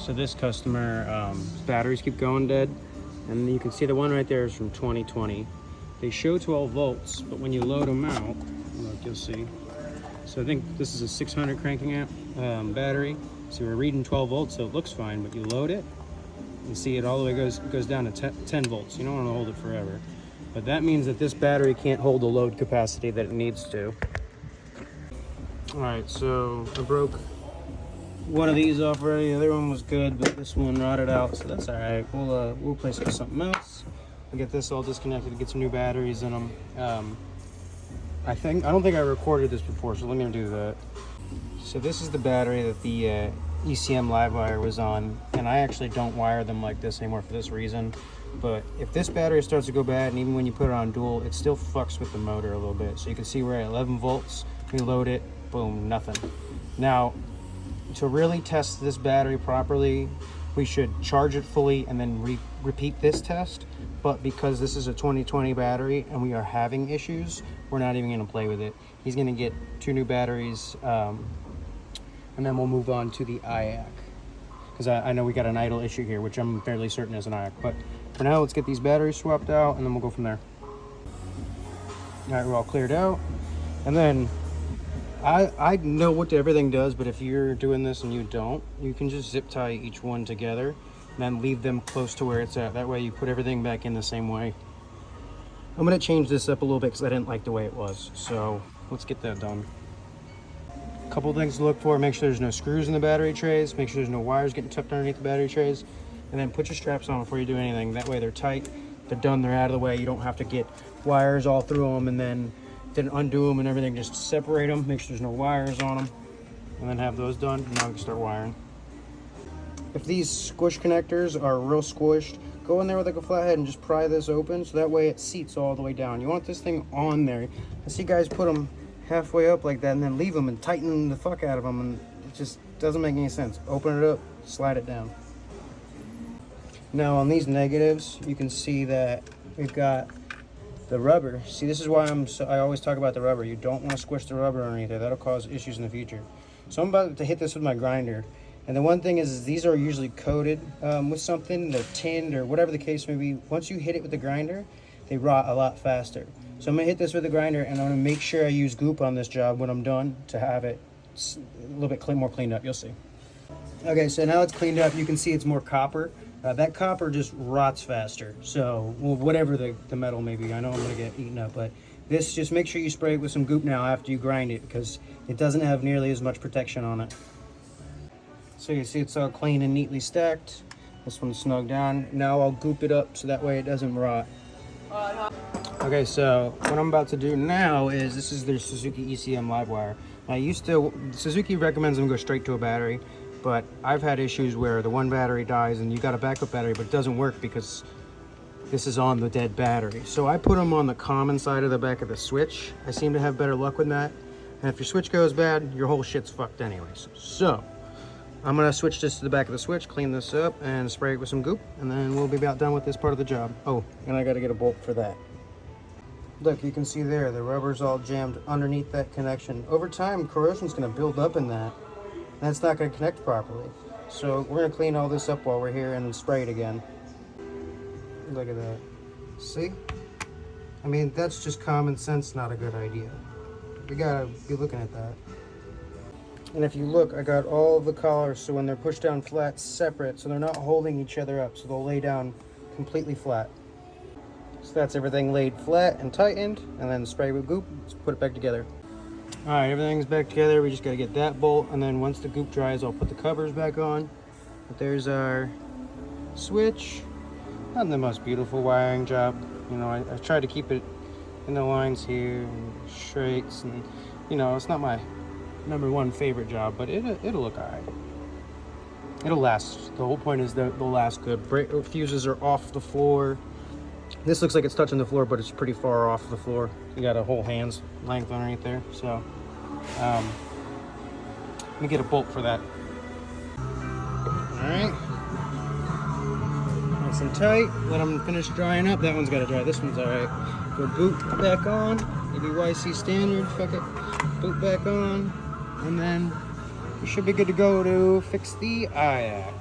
So this customer, batteries keep going dead, and you can see the one right there is from 2020. They show 12 volts, but when you load them out, look, you'll see. So I think this is a 600 cranking amp battery. So we're reading 12 volts, so it looks fine, but you load it, you see it all the way goes down to 10 volts. You don't want to hold it forever. But that means that this battery can't hold the load capacity that it needs to. All right, so I broke one of these off already. The other one was good, but this one rotted out, so that's all right. We'll replace it with something else. We'll get this all disconnected, get some new batteries in them. I don't think I recorded this before, so let me do that. So this is the battery that the ECM live wire was on, and I actually don't wire them like this anymore for this reason. But if this battery starts to go bad, and even when you put it on dual, it still fucks with the motor a little bit. So you can see we're at 11 volts, we load it, boom, nothing. Now, to really test this battery properly, we should charge it fully and then repeat this test. But because this is a 2020 battery and we are having issues, we're not even gonna play with it. He's gonna get 2 new batteries, and then we'll move on to the IAC. Because I know we got an idle issue here, which I'm fairly certain is an IAC. But for now, let's get these batteries swapped out and then we'll go from there. All right, we're all cleared out. And then I know what everything does, but if you're doing this and you don't, you can just zip tie each one together and then leave them close to where it's at. That way you put everything back in the same way. I'm gonna change this up a little bit because I didn't like the way it was. So let's get that done. A couple things to look for: make sure there's no screws in the battery trays, make sure there's no wires getting tucked underneath the battery trays, and then put your straps on before you do anything. That way they're tight, they're done, they're out of the way. You don't have to get wires all through them and then undo them and everything. Just separate them, make sure there's no wires on them, and then have those done, and now we can start wiring. If these squish connectors are real squished, go in there with like a flathead and just pry this open so that way it seats all the way down. You want this thing on there. I see guys put them halfway up like that and then leave them and tighten the fuck out of them, and it just doesn't make any sense. Open it up, slide it down. Now on these negatives, you can see that we've got the rubber. See, this is why I always talk about the rubber. You don't want to squish the rubber underneath there. That'll cause issues in the future. So I'm about to hit this with my grinder. And the one thing is these are usually coated with something. They're tinned or whatever the case may be. Once you hit it with the grinder, they rot a lot faster. So I'm gonna hit this with the grinder, and I'm gonna make sure I use goop on this job when I'm done to have it a little bit more cleaned up. You'll see. Okay, so now it's cleaned up. You can see it's more copper. That copper just rots faster. So, well, whatever the metal may be, I know I'm gonna get eaten up, but this, just make sure you spray it with some goop now after you grind it, because it doesn't have nearly as much protection on it. So you see it's all clean and neatly stacked. This one's snug down. Now I'll goop it up so that way it doesn't rot. Okay, so what I'm about to do now is, this is their Suzuki ECM live wire. Now Suzuki recommends them go straight to a battery, but I've had issues where the one battery dies and you got a backup battery, but it doesn't work because this is on the dead battery. So I put them on the common side of the back of the switch. I seem to have better luck with that. And if your switch goes bad, your whole shit's fucked anyways. So I'm gonna switch this to the back of the switch, clean this up, and spray it with some goop, and then we'll be about done with this part of the job. Oh, and I gotta get a bolt for that. Look, you can see there, the rubber's all jammed underneath that connection. Over time, corrosion's gonna build up in that, and it's not gonna connect properly. So we're gonna clean all this up while we're here and spray it again. Look at that. See? I mean, that's just common sense, not a good idea. We gotta be looking at that. And if you look, I got all of the collars, so when they're pushed down flat, separate, so they're not holding each other up, so they'll lay down completely flat. So that's everything laid flat and tightened, and then spray with goop, let's put it back together. All right, everything's back together. We just gotta get that bolt, and then once the goop dries, I'll put the covers back on. But there's our switch. Not the most beautiful wiring job. You know, I tried to keep it in the lines here, and straights, and you know, it's not my #1 favorite job, but it'll look all right. It'll last. The whole point is that they'll last good. Fuses are off the floor. This looks like it's touching the floor, but it's pretty far off the floor. You got a whole hand's length underneath there. So let me get a bolt for that. All right, nice and tight. Let them finish drying up. That one's got to dry. This one's all right. Go boot back on. Maybe YC standard. Fuck it. Boot back on. And then we should be good to go to fix the IAC.